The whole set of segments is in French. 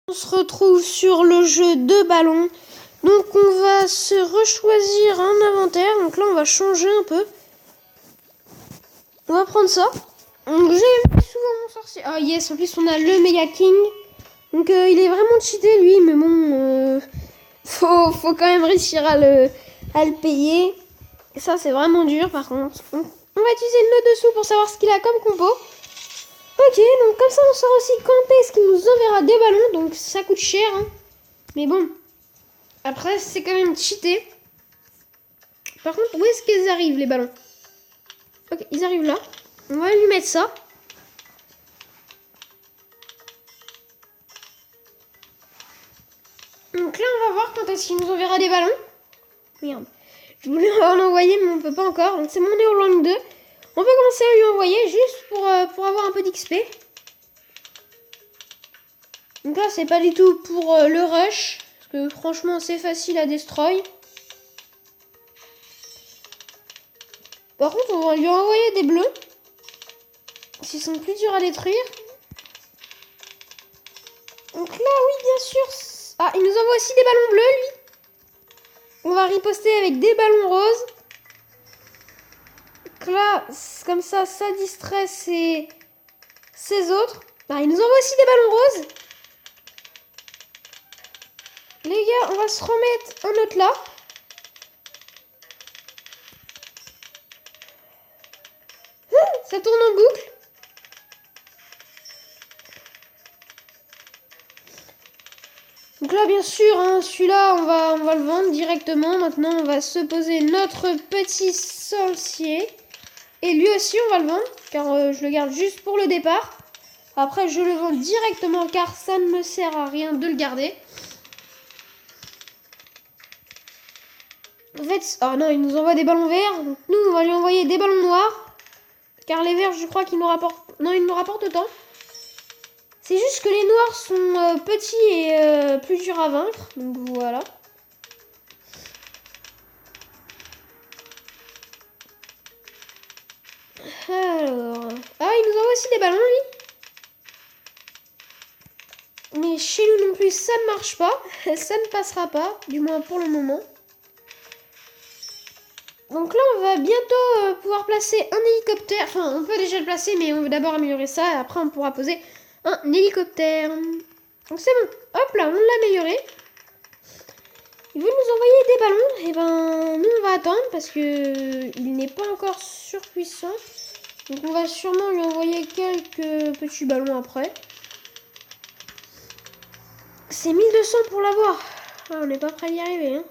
On se retrouve sur le jeu de ballon. Donc on va se rechoisir un inventaire. Donc là on va changer un peu. On va prendre ça. Donc j'ai souvent mon sorcier. Ah yes, en plus on a le Mega King. Donc il est vraiment cheaté lui, mais bon, faut quand même réussir à le payer. Et ça c'est vraiment dur par contre. Donc, on va utiliser le note dessous pour savoir ce qu'il a comme compo. Ok, donc comme ça on saura aussi quand est-ce qu'il nous enverra des ballons, donc ça coûte cher, hein. Mais bon, après c'est quand même cheaté. Par contre, où est-ce qu'ils arrivent les ballons? Ok, ils arrivent là. On va lui mettre ça. Donc là on va voir quand est-ce qu'il nous enverra des ballons. Merde, je voulais en envoyer mais on peut pas encore. Donc c'est mon Neolang 2. On peut commencer à lui envoyer juste pour avoir un peu d'XP. Donc là c'est pas du tout pour le rush. Parce que franchement c'est facile à destroy. Par contre on va lui envoyer des bleus. S'ils sont plus durs à détruire. Donc là oui bien sûr. Ah il nous envoie aussi des ballons bleus lui. On va riposter avec des ballons roses. Donc là comme ça distrait ces autres. Ah, il nous envoie aussi des ballons roses. Les gars, on va se remettre un autre là. Ça tourne en boucle. Donc là, bien sûr, hein, celui-là, on va le vendre directement. Maintenant, on va se poser notre petit sorcier. Et lui aussi, on va le vendre, car je le garde juste pour le départ. Après, je le vends directement, car ça ne me sert à rien de le garder. En fait, oh non, il nous envoie des ballons verts. Donc nous, on va lui envoyer des ballons noirs. Car les verts, je crois qu'ils nous rapportent... Non, ils nous rapportent autant. C'est juste que les noirs sont petits et plus durs à vaincre. Donc voilà. Alors... Ah, il nous envoie aussi des ballons, lui. Mais chez nous non plus, ça ne marche pas. Ça ne passera pas, du moins pour le moment. Donc là, on va bientôt pouvoir placer un hélicoptère. Enfin, on peut déjà le placer, mais on veut d'abord améliorer ça. Et après, on pourra poser un hélicoptère. Donc c'est bon. Hop là, on l'a amélioré. Il veut nous envoyer des ballons. Et ben, nous, on va attendre parce que il n'est pas encore surpuissant. Donc on va sûrement lui envoyer quelques petits ballons après. C'est 1200 pour l'avoir. Ah, on n'est pas prêt d'y arriver, hein.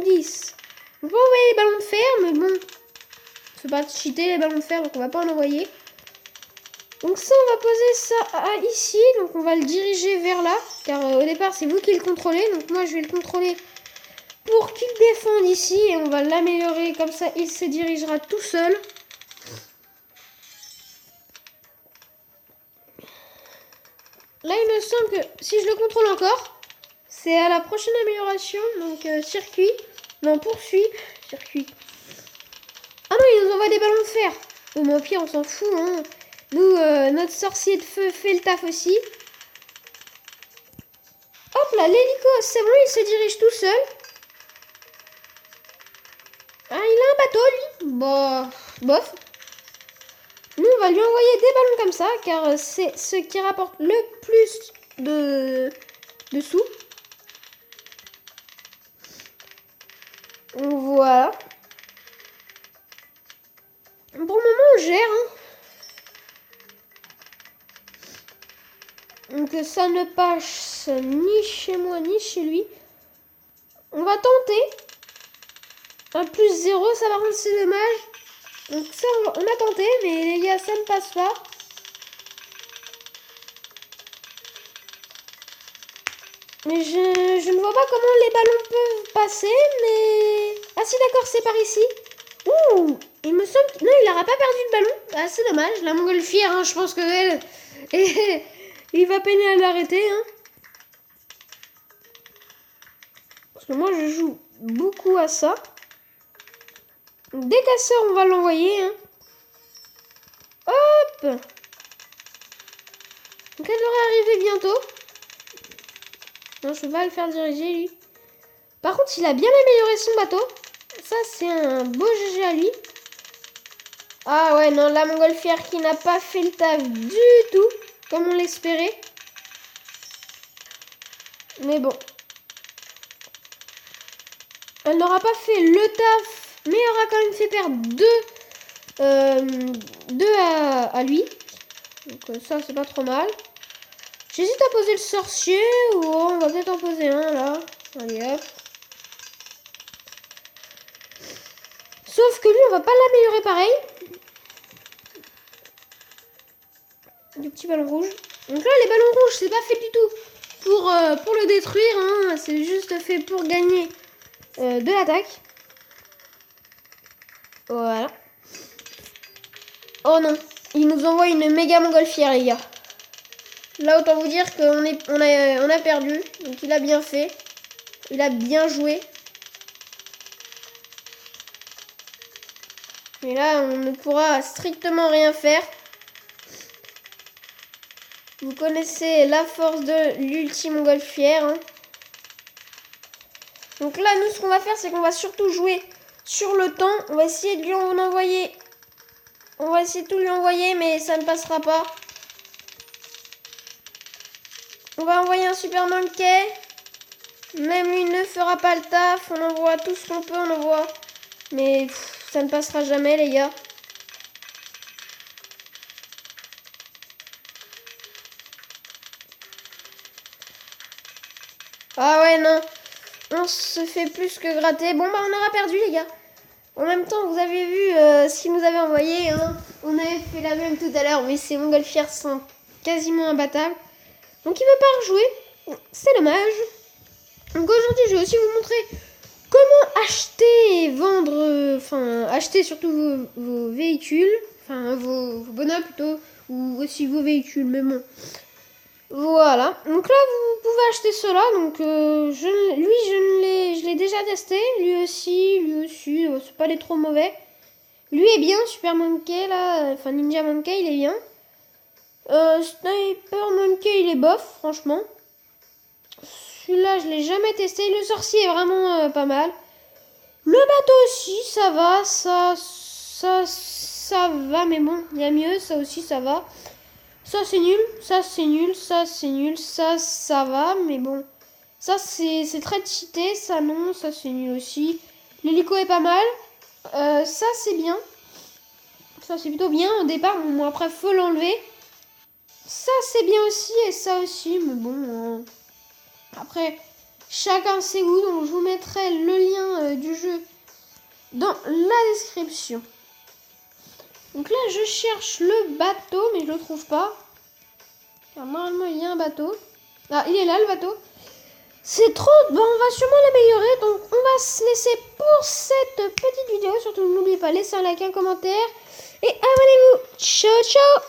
10. On peut envoyer les ballons de fer, mais bon, faut pas cheater les ballons de fer, donc on va pas en envoyer. Donc ça, on va poser ça ici, donc on va le diriger vers là, car au départ c'est vous qui le contrôlez, donc moi je vais le contrôler pour qu'il défende ici, et on va l'améliorer, comme ça il se dirigera tout seul. Là il me semble que si je le contrôle encore, c'est à la prochaine amélioration, donc circuit, non poursuit, circuit. Ah non, il nous envoie des ballons de fer. Oh, mais au pire, on s'en fout, hein. Nous, notre sorcier de feu fait le taf aussi. Hop là, l'hélico, c'est bon, il se dirige tout seul. Ah, il a un bateau, lui. Bon, bof. Nous, on va lui envoyer des ballons comme ça, car c'est ce qui rapporte le plus de sous. Voilà. Pour le moment, on gère, hein. Donc ça ne passe ni chez moi ni chez lui. On va tenter. Un plus 0, ça va rendre c'est dommage. Donc ça on a tenté, mais les gars ça ne passe pas. Mais je ne vois pas comment les ballons peuvent passer, mais... Ah si d'accord, c'est par ici. Ouh, il me semble que... Non, il n'aura pas perdu le ballon. Ah c'est dommage, la montgolfière, hein, je pense que elle... il va peiner à l'arrêter, hein. Parce que moi je joue beaucoup à ça. Des casseurs, on va l'envoyer, hein. Hop. Donc elle devrait arriver bientôt. Non, je peux pas le faire diriger lui. Par contre, il a bien amélioré son bateau. Ça, c'est un beau GG à lui. Ah ouais, non, la montgolfière qui n'a pas fait le taf du tout, comme on l'espérait. Mais bon. Elle n'aura pas fait le taf, mais elle aura quand même fait perdre deux à lui. Donc ça, c'est pas trop mal. J'hésite à poser le sorcier ou on va peut-être en poser un là. Allez hop. Sauf que lui, on va pas l'améliorer pareil. Du petit ballon rouge. Donc là, les ballons rouges, c'est pas fait du tout pour le détruire. Hein. C'est juste fait pour gagner de l'attaque. Voilà. Oh non, il nous envoie une méga montgolfière, les gars. Là, autant vous dire qu'on a perdu. Donc il a bien fait. Il a bien joué. Mais là, on ne pourra strictement rien faire. Vous connaissez la force de l'ultime montgolfière. Hein. Donc là, nous, ce qu'on va faire, c'est qu'on va surtout jouer sur le temps. On va essayer de lui en envoyer. On va essayer de tout lui envoyer, mais ça ne passera pas. On va envoyer un super monkey. Même lui ne fera pas le taf. On envoie tout ce qu'on peut, on envoie. Mais ça ne passera jamais, les gars. Ah ouais, non. On se fait plus que gratter. Bon, bah, on aura perdu, les gars. En même temps, vous avez vu ce qu'il nous avait envoyé. Hein. On avait fait la même tout à l'heure, mais ces montgolfières sont quasiment imbattables. Donc, il ne veut pas rejouer. C'est dommage. Donc, aujourd'hui, je vais aussi vous montrer comment acheter et vendre. Enfin, acheter surtout vos véhicules. Enfin, vos bonhommes plutôt. Ou aussi vos véhicules, mais bon. Voilà, donc là vous pouvez acheter cela, donc je l'ai déjà testé, lui aussi, c'est pas les trop mauvais. Lui est bien, Super Monkey là, enfin Ninja Monkey il est bien. Sniper Monkey il est bof, franchement. Celui-là je l'ai jamais testé, le sorcier est vraiment pas mal. Le bateau aussi, ça va, ça va, mais bon, il y a mieux, ça aussi ça va. Ça c'est nul, ça c'est nul, ça c'est nul, ça va, mais bon. Ça c'est très cheaté, ça non, ça c'est nul aussi. L'hélico est pas mal, ça c'est bien. Ça c'est plutôt bien au départ, bon après faut l'enlever. Ça c'est bien aussi et ça aussi, mais bon. Après, chacun ses goûts, donc je vous mettrai le lien du jeu dans la description. Donc là, je cherche le bateau, mais je le trouve pas. Car normalement, il y a un bateau. Ah, il est là, le bateau. C'est trop... Bon, on va sûrement l'améliorer. Donc, on va se laisser pour cette petite vidéo. Surtout, n'oubliez pas, laissez un like, un commentaire. Et abonnez-vous. Ciao, ciao!